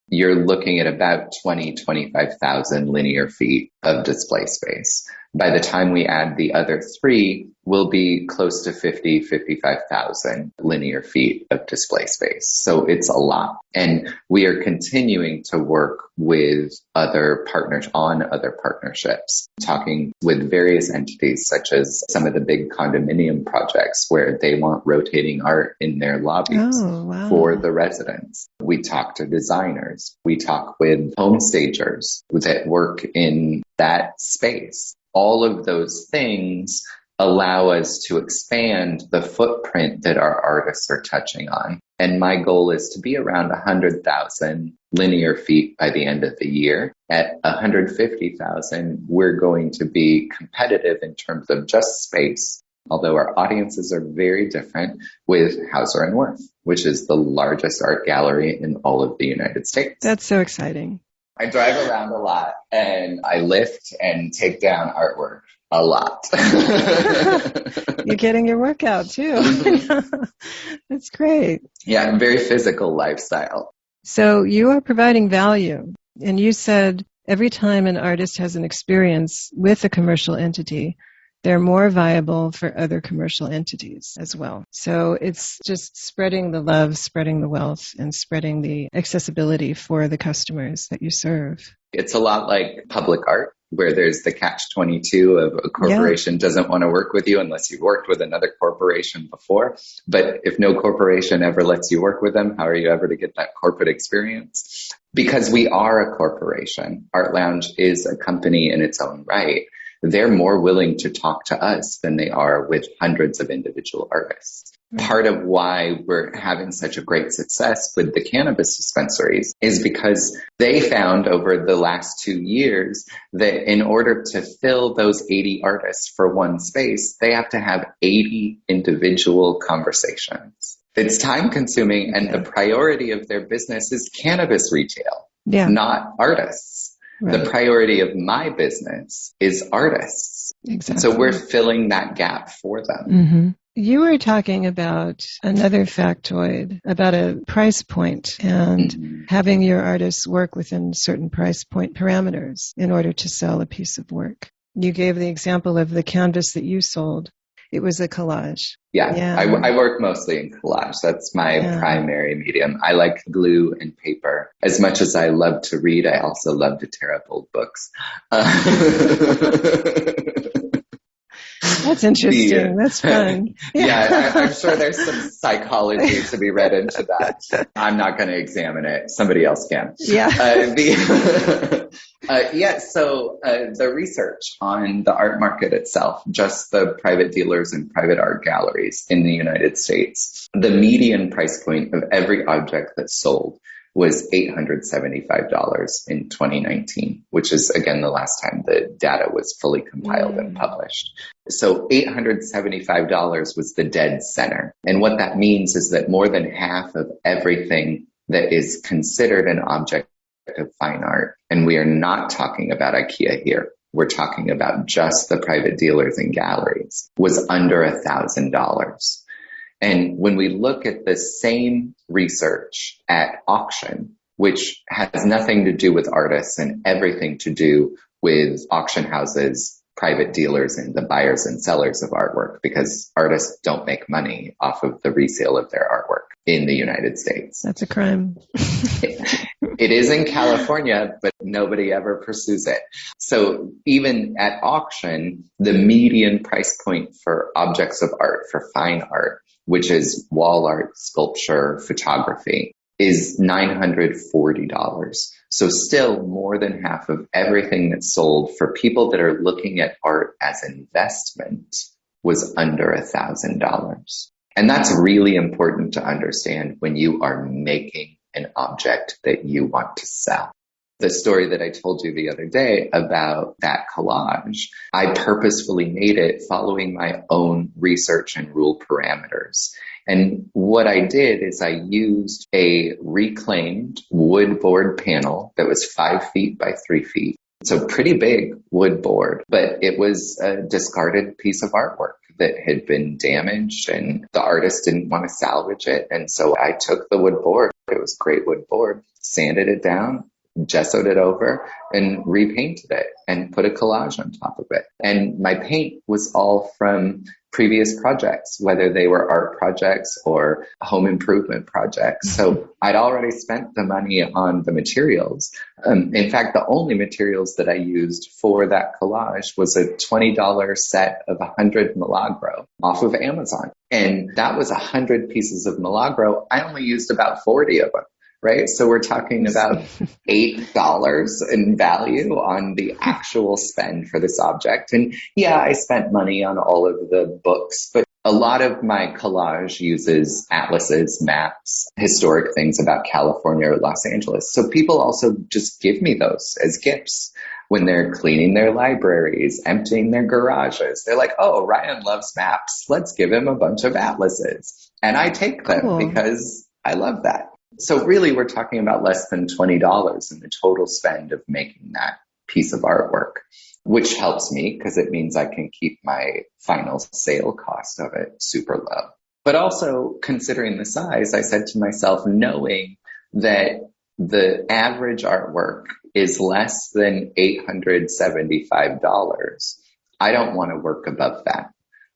A: you're looking at about 25,000 linear feet of display space. By the time we add the other 3, we'll be close to 55,000 linear feet of display space. So it's a lot. And we are continuing to work with other partners on other partnerships, talking with various entities such as some of the big condominium projects where they want rotating art in their lobbies for the residents. We talk to designers. We talk with home stagers that work in that space. All of those things allow us to expand the footprint that our artists are touching on. And my goal is to be around 100,000 linear feet by the end of the year. At 150,000, we're going to be competitive in terms of just space, although our audiences are very different, with Hauser and Wirth, which is the largest art gallery in all of the United States.
B: That's so exciting.
A: I drive around a lot and I lift and take down artwork a lot.
B: You're getting your workout too. That's great.
A: Yeah, very physical lifestyle.
B: So you are providing value. And you said every time an artist has an experience with a commercial entity, they're more viable for other commercial entities as well. So it's just spreading the love, spreading the wealth, and spreading the accessibility for the customers that you serve.
A: It's a lot like public art, where there's the catch-22 of a corporation doesn't want to work with you unless you've worked with another corporation before. But if no corporation ever lets you work with them, how are you ever to get that corporate experience? Because we are a corporation. Art Lounge is a company in its own right. they're more willing to talk to us than they are with hundreds of individual artists. Part of why we're having such a great success with the cannabis dispensaries is because they found over the last 2 years that in order to fill those 80 artists for one space, they have to have 80 individual conversations. It's time consuming, and the priority of their business is cannabis retail, not artists. Right. The priority of my business is artists. Exactly. So we're filling that gap for them.
B: Mm-hmm. You were talking about another factoid about a price point and having your artists work within certain price point parameters in order to sell a piece of work. You gave the example of the canvas that you sold. It was a collage.
A: Yeah. I work mostly in collage. That's my primary medium. I like glue and paper. As much as I love to read, I also love to tear up old books.
B: That's interesting. That's fun.
A: I'm sure there's some psychology to be read into that. I'm not going to examine it. Somebody else can. So the research on the art market itself, just the private dealers and private art galleries in the United States, the median price point of every object that's sold was $875 in 2019, which is, again, the last time the data was fully compiled and published. So $875 was the dead center. And what that means is that more than half of everything that is considered an object of fine art, and we are not talking about IKEA here, we're talking about just the private dealers and galleries, was under $1,000. And when we look at the same research at auction, which has nothing to do with artists and everything to do with auction houses, private dealers, and the buyers and sellers of artwork, because artists don't make money off of the resale of their artwork in the United States.
B: That's a crime.
A: It is in California, but nobody ever pursues it. So even at auction, the median price point for objects of art, for fine art, which is wall art, sculpture, photography, is $940. So still more than half of everything that's sold for people that are looking at art as an investment was under $1,000. And that's really important to understand when you are making an object that you want to sell. The story that I told you the other day about that collage, I purposefully made it following my own research and rule parameters. And what I did is I used a reclaimed wood board panel that was 5 feet by 3 feet. So pretty big wood board, but it was a discarded piece of artwork that had been damaged and the artist didn't want to salvage it. And so I took the wood board, it was great wood board, sanded it down, gessoed it over, and repainted it and put a collage on top of it. And my paint was all from previous projects, whether they were art projects or home improvement projects. So I'd already spent the money on the materials. In fact, the only materials that I used for that collage was a $20 set of 100 Milagro off of Amazon. And that was 100 pieces of Milagro. I only used about 40 of them. Right? So we're talking about $8 in value on the actual spend for this object. And yeah, I spent money on all of the books, but a lot of my collage uses atlases, maps, historic things about California or Los Angeles. So people also just give me those as gifts when they're cleaning their libraries, emptying their garages. They're like, oh, Ryan loves maps. Let's give him a bunch of atlases. And I take them because I love that. So really, we're talking about less than $20 in the total spend of making that piece of artwork, which helps me because it means I can keep my final sale cost of it super low. But also considering the size, I said to myself, knowing that the average artwork is less than $875, I don't want to work above that.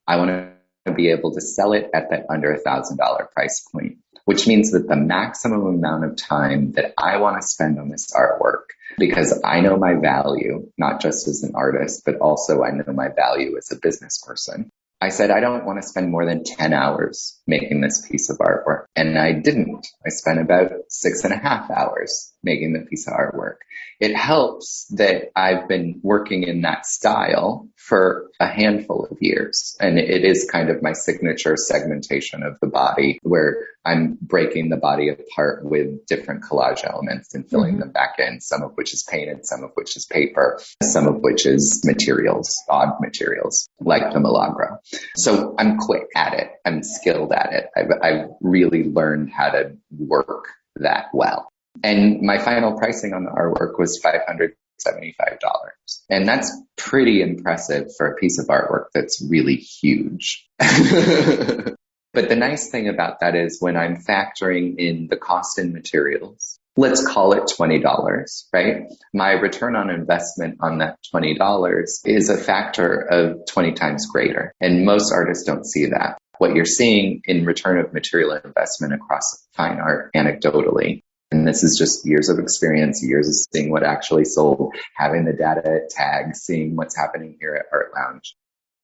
A: I want to be able to sell it at that under $1,000 price point, which means that the maximum amount of time that I want to spend on this artwork, because I know my value, not just as an artist, but also I know my value as a business person. I said, I don't want to spend more than 10 hours making this piece of artwork. And I didn't. I spent about 6.5 hours making the piece of artwork. It helps that I've been working in that style for a handful of years. And it is kind of my signature segmentation of the body where I'm breaking the body apart with different collage elements and filling them back in, some of which is painted, some of which is paper, some of which is materials, odd materials like the Milagro. So I'm quick at it. I'm skilled at it. I've really learned how to work that well. And my final pricing on the artwork was $575. And that's pretty impressive for a piece of artwork that's really huge. But the nice thing about that is when I'm factoring in the cost in materials, let's call it $20, right? My return on investment on that $20 is a factor of 20 times greater. And most artists don't see that. What you're seeing in return of material investment across fine art anecdotally, and this is just years of experience, years of seeing what actually sold, having the data tag, seeing what's happening here at Art Lounge.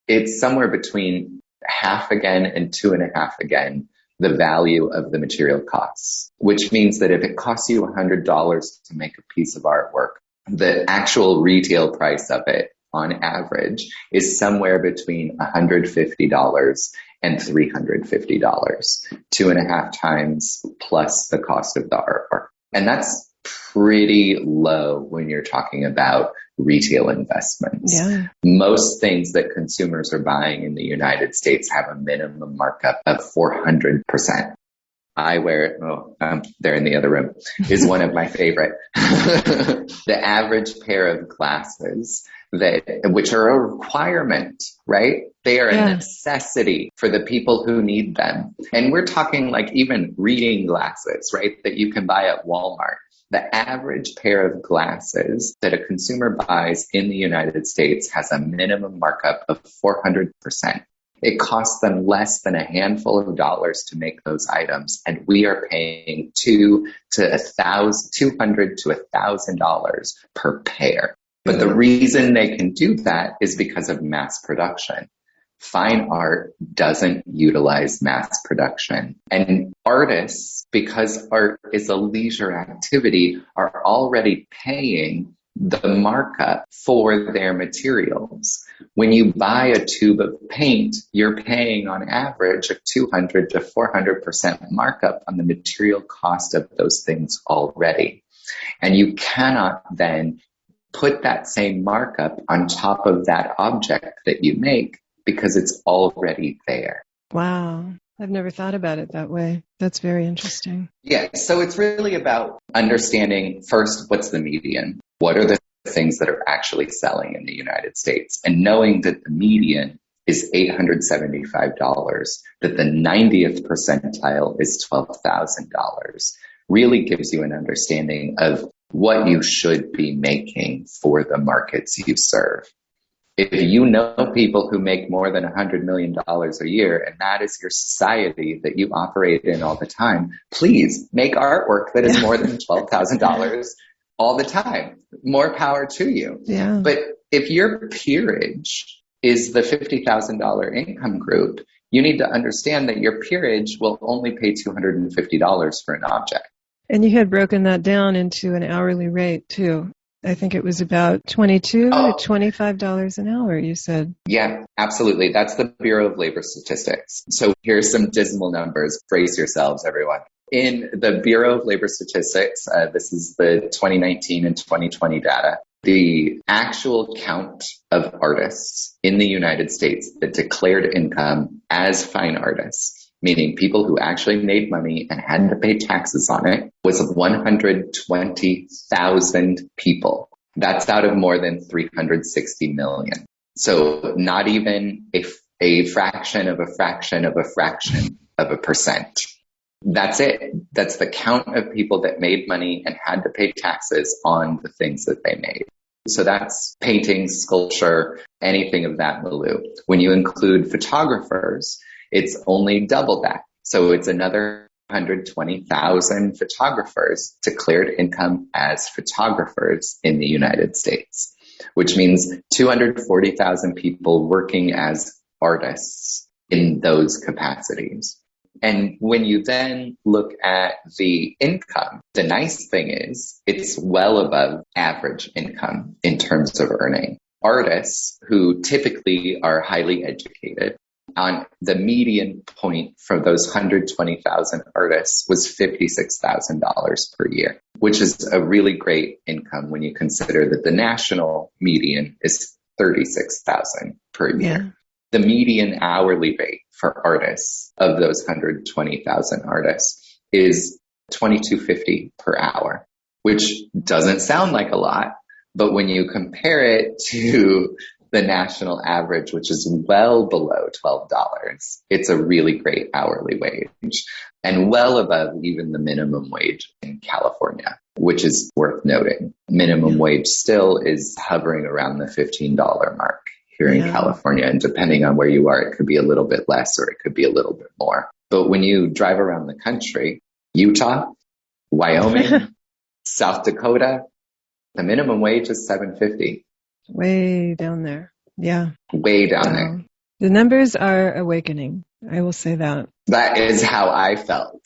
A: It's somewhere between half again and 2.5 again the value of the material costs, which means that if it costs you $100 to make a piece of artwork, the actual retail price of it on average is somewhere between $150 and $350, 2.5 times plus the cost of the artwork. And that's pretty low when you're talking about retail investments. Yeah. Most things that consumers are buying in the United States have a minimum markup of 400%. Eyewear, they're in the other room, is one of my favorite. The average pair of glasses, which are a requirement, right? They are a necessity for the people who need them. And we're talking like even reading glasses, right? That you can buy at Walmart. The average pair of glasses that a consumer buys in the United States has a minimum markup of 400%. It costs them less than a handful of dollars to make those items, and we are paying $200 to $1,000 per pair. But the reason they can do that is because of mass production. Fine art doesn't utilize mass production. And artists, because art is a leisure activity, are already paying the markup for their materials. When you buy a tube of paint, you're paying on average a 200 to 400% markup on the material cost of those things already. And you cannot then put that same markup on top of that object that you make because it's already there.
B: Wow. I've never thought about it that way. That's very interesting.
A: Yeah. So it's really about understanding first, what's the median? What are the things that are actually selling in the United States? And knowing that the median is $875, that the 90th percentile is $12,000, really gives you an understanding of what you should be making for the markets you serve. If you know people who make more than $100 million a year, and that is your society that you operate in all the time, please make artwork that is more than $12,000 all the time. More power to you. Yeah. But if your peerage is the $50,000 income group, you need to understand that your peerage will only pay $250 for an object.
B: And you had broken that down into an hourly rate too. I think it was about $22 to $25 an hour, you said.
A: Yeah, absolutely. That's the Bureau of Labor Statistics. So here's some dismal numbers. Brace yourselves, everyone. In the Bureau of Labor Statistics, this is the 2019 and 2020 data, the actual count of artists in the United States that declared income as fine artists, meaning people who actually made money and had to pay taxes on it, was 120,000 people. That's out of more than 360 million. So not even a fraction of a fraction of a fraction of a percent. That's it. That's the count of people that made money and had to pay taxes on the things that they made. So that's painting, sculpture, anything of that milieu. When you include photographers, it's only double that. So it's another 120,000 photographers declared income as photographers in the United States, which means 240,000 people working as artists in those capacities. And when you then look at the income, the nice thing is it's well above average income in terms of earning. artists who typically are highly educated. On the median point for those 120,000 artists was $56,000 per year, which is a really great income when you consider that the national median is 36,000 per year.
B: Yeah.
A: The median hourly rate for artists of those 120,000 artists is $22.50 per hour, which doesn't sound like a lot, but when you compare it to the national average, which is well below $12, it's a really great hourly wage and well above even the minimum wage in California, which is worth noting. Minimum wage still is hovering around the $15 mark here in California. And depending on where you are, it could be a little bit less or it could be a little bit more. But when you drive around the country, Utah, Wyoming, South Dakota, the minimum wage is $7.50.
B: Way down there. Yeah.
A: Way down there.
B: The numbers are awakening. I will say that.
A: That is how I felt.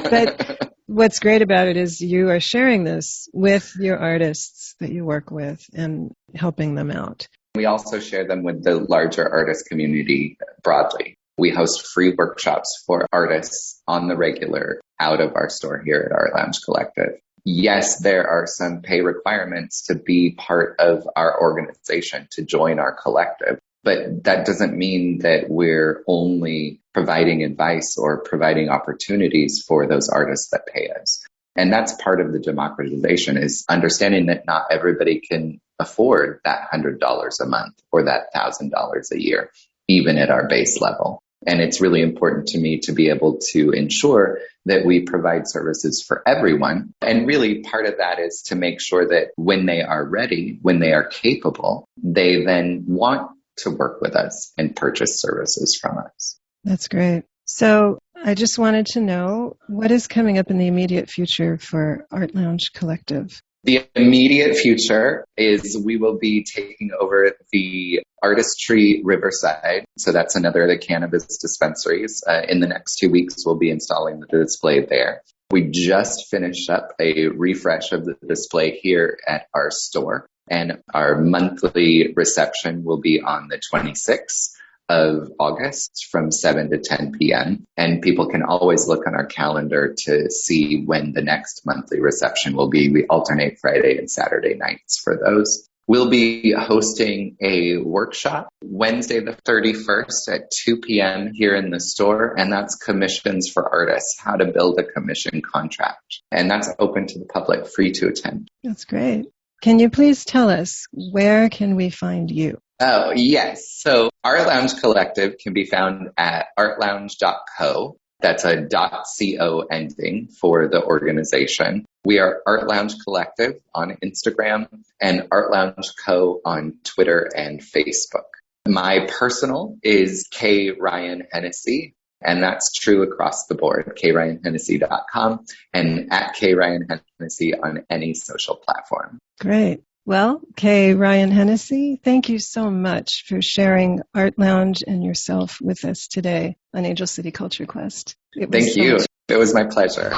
B: But what's great about it is you are sharing this with your artists that you work with and helping them out.
A: We also share them with the larger artist community broadly. We host free workshops for artists on the regular out of our store here at Art Lounge Collective. Yes, there are some pay requirements to be part of our organization, to join our collective, but that doesn't mean that we're only providing advice or providing opportunities for those artists that pay us. And that's part of the democratization, is understanding that not everybody can afford that $100 a month or that $1,000 a year, even at our base level. And it's really important to me to be able to ensure that we provide services for everyone. And really part of that is to make sure that when they are ready, when they are capable, they then want to work with us and purchase services from us.
B: That's great. So I just wanted to know, what is coming up in the immediate future for Art Lounge Collective?
A: The immediate future is we will be taking over the Artistry Riverside. So that's another of the cannabis dispensaries. In the next 2 weeks, we'll be installing the display there. We just finished up a refresh of the display here at our store, and our monthly reception will be on the 26th of August from 7 to 10 p.m. And people can always look on our calendar to see when the next monthly reception will be. We alternate Friday and Saturday nights for those. We'll be hosting a workshop Wednesday the 31st at 2 p.m. here in the store, and that's commissions for artists, how to build a commission contract. And that's open to the public, free to attend.
B: That's great. Can you please tell us, where can we find you?
A: Oh, yes. So Art Lounge Collective can be found at artlounge.co. That's a .co ending for the organization. We are Art Lounge Collective on Instagram and Art Lounge Co. on Twitter and Facebook. My personal is K. Ryan Henisey, and that's true across the board, kryanhennessy.com and at K. Ryan Hennessy on any social platform.
B: Great. Well, K. Ryan Hennessy, thank you so much for sharing Art Lounge and yourself with us today on Angel City Culture Quest.
A: Thank you. It was my pleasure.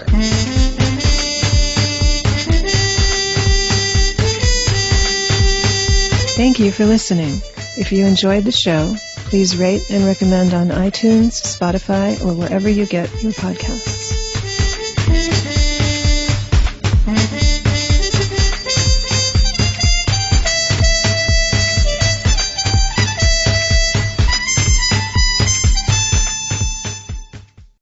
B: Thank you for listening. If you enjoyed the show, please rate and recommend on iTunes, Spotify, or wherever you get your podcasts.